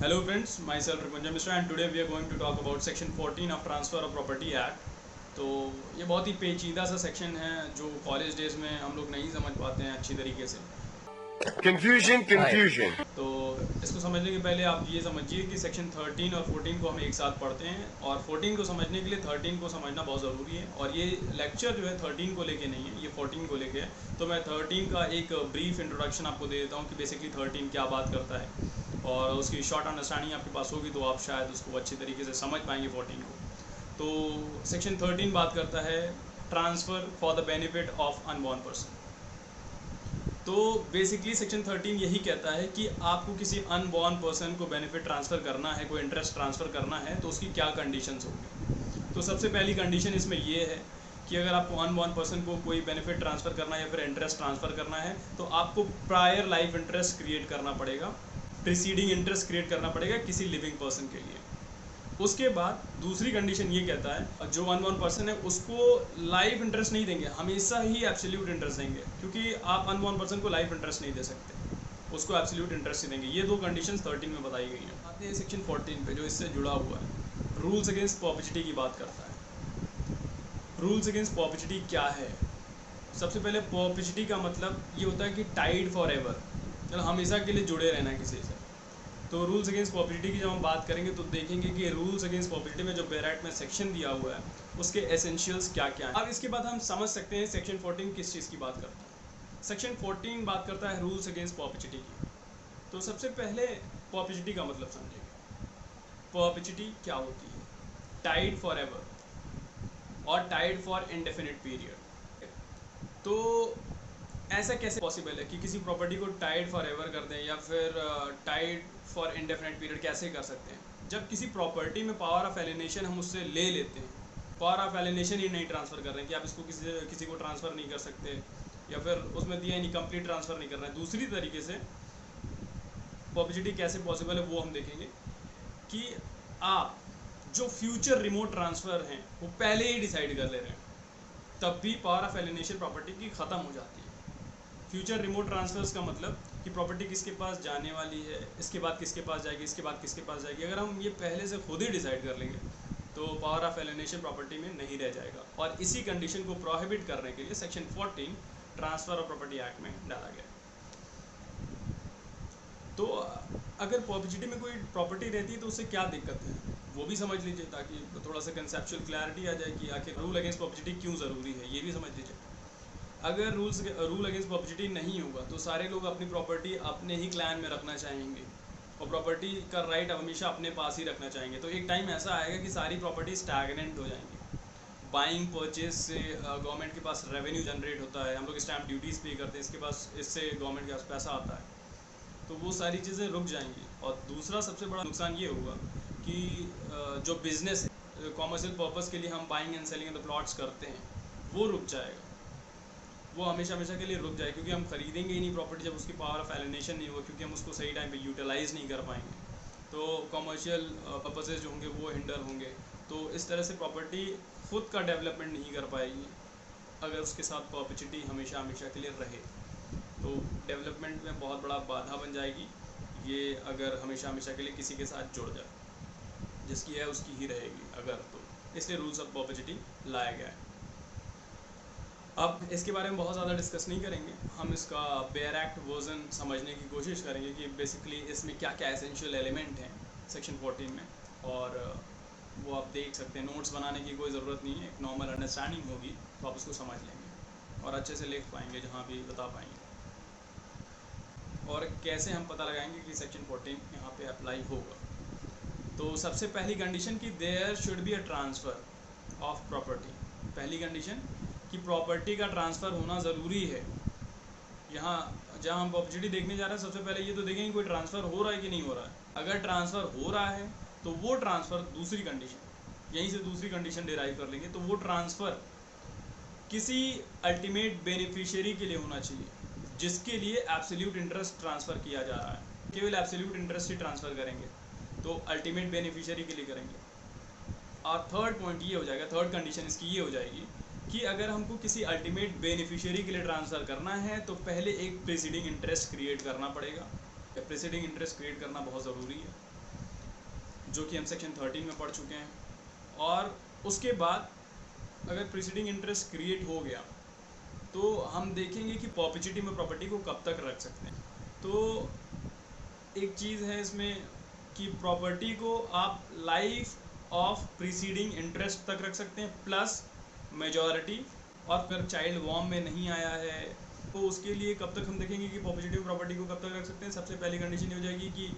Hello friends, myself Ripunjay Mishra and today we are going to talk about section 14 of Transfer of Property Act। तो ये बहुत ही पेचीदा सा section है जो कॉलेज डेज में हम लोग नहीं समझ पाते हैं अच्छी तरीके से। कंफ्यूजन। तो इसको समझने के पहले आप ये समझिए कि सेक्शन 13 और 14 को हम एक साथ पढ़ते हैं और 14 को समझने के लिए 13 को समझना बहुत ज़रूरी है। और ये लेक्चर जो है 13 को लेके नहीं है, ये 14 को लेके है। तो मैं 13 का एक ब्रीफ इंट्रोडक्शन आपको दे देता हूँ कि बेसिकली 13 क्या बात करता है और उसकी शॉर्ट अंडरस्टैंडिंग आपके पास होगी तो आप शायद उसको अच्छी तरीके से समझ पाएंगे 14 को। तो सेक्शन 13 बात करता है transfer for the benefit of unborn person. तो बेसिकली सेक्शन 13 यही कहता है कि आपको किसी अनबॉर्न पर्सन को बेनिफिट ट्रांसफ़र करना है, कोई इंटरेस्ट ट्रांसफ़र करना है तो उसकी क्या कंडीशंस होंगी। तो सबसे पहली कंडीशन इसमें ये है कि अगर आपको अनबॉर्न पर्सन को कोई बेनिफिट ट्रांसफ़र करना है या फिर इंटरेस्ट ट्रांसफ़र करना है तो आपको प्रायर लाइफ इंटरेस्ट क्रिएट करना पड़ेगा, प्रीसीडिंग इंटरेस्ट क्रिएट करना पड़ेगा किसी लिविंग पर्सन के लिए। उसके बाद दूसरी कंडीशन ये कहता है जो अनबॉर्न पर्सन है उसको लाइफ इंटरेस्ट नहीं देंगे, हमेशा ही एब्सोल्यूट इंटरेस्ट देंगे, क्योंकि आप अनबॉर्न पर्सन को लाइफ इंटरेस्ट नहीं दे सकते, उसको एब्सोल्यूट इंटरेस्ट ही देंगे। ये दो कंडीशंस 13 में बताई गई हैं। आते हैं सेक्शन 14 पे जो इससे जुड़ा हुआ है, रूल्स अगेंस्ट पॉपिसिटी की बात करता है। रूल्स अगेंस्ट पॉपिसिटी क्या है? सबसे पहले पॉपिसिटी का मतलब ये होता है कि टाइड फॉर एवर, मतलब हमेशा के लिए जुड़े रहना किसी से। तो रूल्स अगेंस्ट पॉपिसिटी की जब हम बात करेंगे तो देखेंगे कि रूल्स अगेंस्ट पॉपिसिटी में जो बैरेट में सेक्शन दिया हुआ है उसके एसेंशियल्स क्या क्या हैं। अब इसके बाद हम समझ सकते हैं सेक्शन 14 किस चीज़ की बात करता है। सेक्शन 14 बात करता है रूल्स अगेंस्ट पॉपिसिटी की। तो सबसे पहले पॉपिसिटी का मतलब समझेंगे। पॉपिसिटी क्या होती है? टाइड फॉर एवर और टाइड फॉर इंडेफिनिट पीरियड। तो ऐसा कैसे पॉसिबल है कि किसी प्रॉपर्टी को टाइड फॉर एवर कर दें या फिर टाइड फॉर इंडेफिनिट पीरियड कैसे कर सकते हैं? जब किसी प्रॉपर्टी में पावर ऑफ एलिनेशन हम उससे ले लेते हैं, पावर ऑफ एलिनेशन ही नहीं ट्रांसफ़र कर रहे हैं कि आप इसको किसी को ट्रांसफ़र नहीं कर सकते या फिर उसमें दिया नहीं कंप्लीट ट्रांसफ़र नहीं कर रहे हैं। दूसरी तरीके से पॉपिसिटी कैसे पॉसिबल है वो हम देखेंगे कि आप जो फ्यूचर रिमोट ट्रांसफ़र हैं वो पहले ही डिसाइड कर ले रहे हैं, तब भी पावर ऑफ एलिनेशन प्रॉपर्टी की ख़त्म हो जाती है। फ्यूचर रिमोट ट्रांसफर्स का मतलब कि प्रॉपर्टी किसके पास जाने वाली है, इसके बाद किसके पास जाएगी, इसके बाद किसके पास जाएगी, अगर हम ये पहले से खुद ही डिसाइड कर लेंगे तो पावर ऑफ एलिनेशन प्रॉपर्टी में नहीं रह जाएगा। और इसी कंडीशन को प्रोहिबिट करने के लिए section 14 transfer of property act में डाला गया। तो अगर पॉपिसिटी में कोई प्रॉपर्टी रहती है तो उससे क्या दिक्कत है वो भी समझ लीजिए, ताकि थोड़ा सा कंसेप्चुअल क्लैरिटी आ जाए कि आखिर रूल अगेंस्ट पॉपिसिटी क्यों ज़रूरी है, ये भी समझ लीजिए। अगर रूल अगेंस्ट पॉपिसिटी नहीं होगा तो सारे लोग अपनी प्रॉपर्टी अपने ही क्लैन में रखना चाहेंगे और प्रॉपर्टी का राइट हमेशा अपने पास ही रखना चाहेंगे। तो एक टाइम ऐसा आएगा कि सारी प्रॉपर्टी स्टैगनेंट हो जाएंगी। बाइंग परचेज से गवर्नमेंट के पास रेवेन्यू जनरेट होता है, हम लोग स्टैम्प ड्यूटीज़ पे करते हैं, इसके पास इससे गवर्नमेंट के पास पैसा आता है, तो वो सारी चीज़ें रुक जाएंगी। और दूसरा सबसे बड़ा नुकसान ये होगा कि जो बिज़नेस है, कॉमर्शियल पर्पज़ के लिए हम buying and selling the plots करते हैं, वो रुक जाएगा, वो हमेशा हमेशा के लिए रुक जाए, क्योंकि हम खरीदेंगे ही नहीं प्रॉपर्टी जब उसकी पावर ऑफ एलिनेशन नहीं होगा, क्योंकि हम उसको सही टाइम पे यूटिलाइज़ नहीं कर पाएंगे। तो कमर्शियल पर्पसेस जो होंगे वो हिंडर होंगे। तो इस तरह से प्रॉपर्टी खुद का डेवलपमेंट नहीं कर पाएगी अगर उसके साथ पॉपिसिटी हमेशा हमेशा के लिए रहे, तो डेवलपमेंट में बहुत बड़ा बाधा बन जाएगी ये अगर हमेशा हमेशा के लिए किसी के साथ जुड़ जाए, जिसकी है उसकी ही रहेगी अगर। तो इसलिए रूल्स ऑफ पॉपिसिटी लाया गया है। अब इसके बारे में बहुत ज़्यादा डिस्कस नहीं करेंगे, हम इसका बेयर एक्ट वर्जन समझने की कोशिश करेंगे कि बेसिकली इसमें क्या क्या एसेंशियल एलिमेंट हैं सेक्शन 14 में, और वो आप देख सकते हैं। नोट्स बनाने की कोई ज़रूरत नहीं है, एक नॉर्मल अंडरस्टैंडिंग होगी तो आप उसको समझ लेंगे और अच्छे से लिख पाएंगे जहाँ भी बता पाएंगे। और कैसे हम पता लगाएंगे कि सेक्शन 14 यहाँ पे अप्लाई होगा। तो सबसे पहली कंडीशन कि there should be a transfer of property. पहली कंडीशन कि प्रॉपर्टी का ट्रांसफ़र होना ज़रूरी है। यहाँ जहाँ हम पॉपिसिटी देखने जा रहे हैं सबसे पहले ये तो देखेंगे कोई ट्रांसफ़र हो रहा है कि नहीं हो रहा है। अगर ट्रांसफ़र हो रहा है तो वो ट्रांसफ़र, दूसरी कंडीशन, यहीं से दूसरी कंडीशन डिराइव कर लेंगे, तो वो ट्रांसफ़र किसी अल्टीमेट बेनिफिशियरी के लिए होना चाहिए जिसके लिए एब्सोल्यूट इंटरेस्ट ट्रांसफ़र किया जा रहा है। केवल एब्सोल्यूट इंटरेस्ट ही ट्रांसफ़र करेंगे तो अल्टीमेट बेनिफिशियरी के लिए करेंगे। और थर्ड पॉइंट ये हो जाएगा, थर्ड कंडीशन इसकी ये हो जाएगी कि अगर हमको किसी अल्टीमेट बेनिफिशियरी के लिए ट्रांसफ़र करना है तो पहले एक प्रीसीडिंग इंटरेस्ट क्रिएट करना पड़ेगा। प्रीसीडिंग इंटरेस्ट क्रिएट करना बहुत ज़रूरी है। जो कि हम सेक्शन 13 में पढ़ चुके हैं। और उसके बाद अगर प्रीसीडिंग इंटरेस्ट क्रिएट हो गया तो हम देखेंगे कि परपेचुइटी में प्रॉपर्टी को कब तक रख सकते हैं। तो एक चीज़ है इसमें कि प्रॉपर्टी को आप लाइफ ऑफ प्रीसीडिंग इंटरेस्ट तक रख सकते हैं प्लस मेजॉरिटी, और अगर चाइल्ड वॉर्म में नहीं आया है तो उसके लिए कब तक हम देखेंगे कि परपेचुइटी में प्रॉपर्टी को कब तक रख सकते हैं। सबसे पहली कंडीशन ये हो जाएगी कि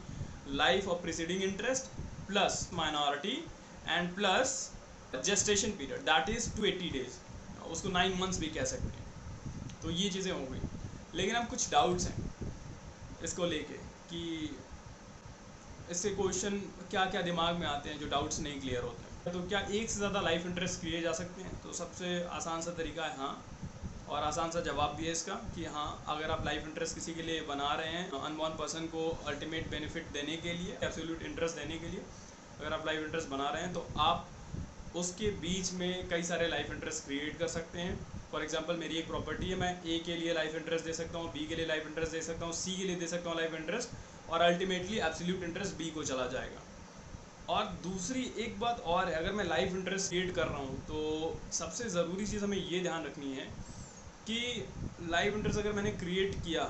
life of preceding interest plus minority and plus gestation period that is 280 days, उसको 9 मंथ्स भी कह सकते हैं। तो ये चीज़ें हो गई, लेकिन अब कुछ डाउट्स हैं इसको लेके कि इससे क्वेश्चन क्या क्या दिमाग में आते हैं जो डाउट्स नहीं क्लियर होते हैं। तो क्या एक से ज़्यादा लाइफ इंटरेस्ट किए जा सकते हैं? तो सबसे आसान सा तरीका है हाँ, और आसान सा जवाब भी है इसका कि हाँ, अगर आप लाइफ इंटरेस्ट किसी के लिए बना रहे हैं अनबॉर्न पर्सन को अल्टीमेट बेनिफिट देने के लिए, एब्सोल्यूट इंटरेस्ट देने के लिए, अगर आप लाइफ इंटरेस्ट बना रहे हैं तो आप उसके बीच में कई सारे लाइफ इंटरेस्ट क्रिएट कर सकते हैं। फॉर एग्जांपल मेरी एक प्रॉपर्टी है, मैं ए के लिए लाइफ इंटरेस्ट दे सकता हूँ, बी के लिए लाइफ इंटरेस्ट दे सकता हूँ, सी के लिए दे सकता हूँ लाइफ इंटरेस्ट, और अल्टीमेटली एब्सोल्यूट इंटरेस्ट बी को चला जाएगा। और दूसरी एक बात और है, अगर मैं लाइफ इंटरेस्ट क्रिएट कर रहा हूँ तो सबसे ज़रूरी चीज़ हमें ये ध्यान रखनी है कि लाइफ इंटरेस्ट अगर मैंने क्रिएट किया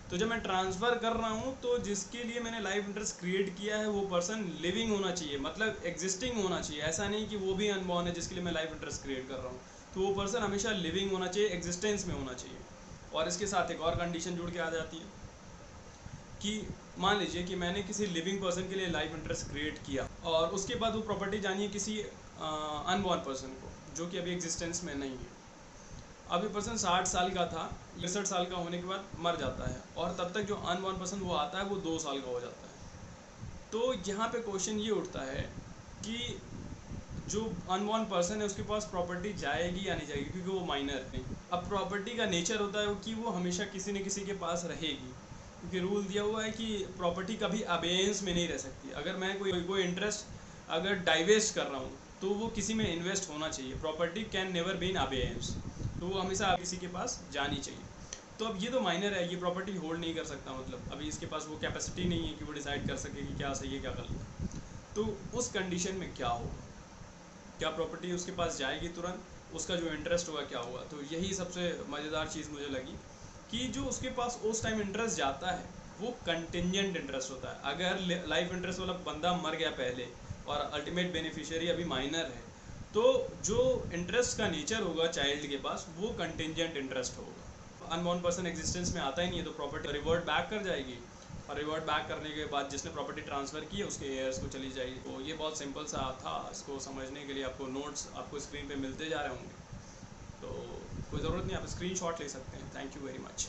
तो जब मैं ट्रांसफ़र कर रहा हूँ तो जिसके लिए मैंने लाइफ इंटरेस्ट क्रिएट किया है वो पर्सन लिविंग होना चाहिए, मतलब एग्जिस्टिंग होना चाहिए। ऐसा नहीं कि वो भी अनबॉर्न है जिसके लिए मैं लाइफ इंटरेस्ट क्रिएट कर रहा हूँ, तो वो पर्सन हमेशा लिविंग होना चाहिए, एग्जिस्टेंस में होना चाहिए। और इसके साथ एक और कंडीशन जुड़ के आ जाती है कि मान लीजिए कि मैंने किसी लिविंग पर्सन के लिए लाइफ इंटरेस्ट क्रिएट किया और उसके बाद वो प्रॉपर्टी जानी है किसी अनबॉर्न पर्सन को जो कि अभी एग्जिस्टेंस में नहीं है। अब ये पर्सन 60 साल का था, 61 साल का होने के बाद मर जाता है और तब तक जो अनबॉर्न पर्सन वो आता है वो 2 साल का हो जाता है। तो यहाँ पे क्वेश्चन ये उठता है कि जो अनबॉर्न पर्सन है उसके पास प्रॉपर्टी जाएगी या नहीं जाएगी, क्योंकि वो माइनर है। अब प्रॉपर्टी का नेचर होता है कि वो हमेशा किसी न किसी के पास रहेगी, क्योंकि रूल दिया हुआ है कि प्रॉपर्टी कभी अबेयंस में नहीं रह सकती। अगर मैं कोई इंटरेस्ट अगर डाइवेस्ट कर रहा हूँ तो वो किसी में इन्वेस्ट होना चाहिए। Property can never be in abeyance, तो वो हमेशा किसी के पास जानी चाहिए। तो अब ये तो माइनर है, ये प्रॉपर्टी होल्ड नहीं कर सकता, मतलब अभी इसके पास वो कैपेसिटी नहीं है कि वो डिसाइड कर सके कि क्या सही है क्या गलत है। तो उस कंडीशन में क्या होगा, क्या प्रॉपर्टी उसके पास जाएगी तुरंत, उसका जो इंटरेस्ट होगा क्या होगा। तो यही सबसे मज़ेदार चीज़ मुझे लगी कि जो उसके पास उस टाइम इंटरेस्ट जाता है वो कंटिंजेंट इंटरेस्ट होता है। अगर लाइफ इंटरेस्ट वाला बंदा मर गया पहले और अल्टीमेट बेनिफिशियरी अभी माइनर है तो जो इंटरेस्ट का नेचर होगा चाइल्ड के पास वो कंटिंजेंट इंटरेस्ट होगा। अनबॉर्न पर्सन एग्जिस्टेंस में आता ही नहीं है तो प्रॉपर्टी रिवर्ट बैक कर जाएगी, और रिवर्ट बैक करने के बाद जिसने प्रॉपर्टी ट्रांसफ़र की है उसके एयर्स को चली जाएगी। तो ये बहुत सिंपल सा था, इसको समझने के लिए आपको नोट्स आपको स्क्रीन पे मिलते जा रहे होंगे, तो कोई ज़रूरत नहीं, आप स्क्रीनशॉट ले सकते हैं। Thank you very much.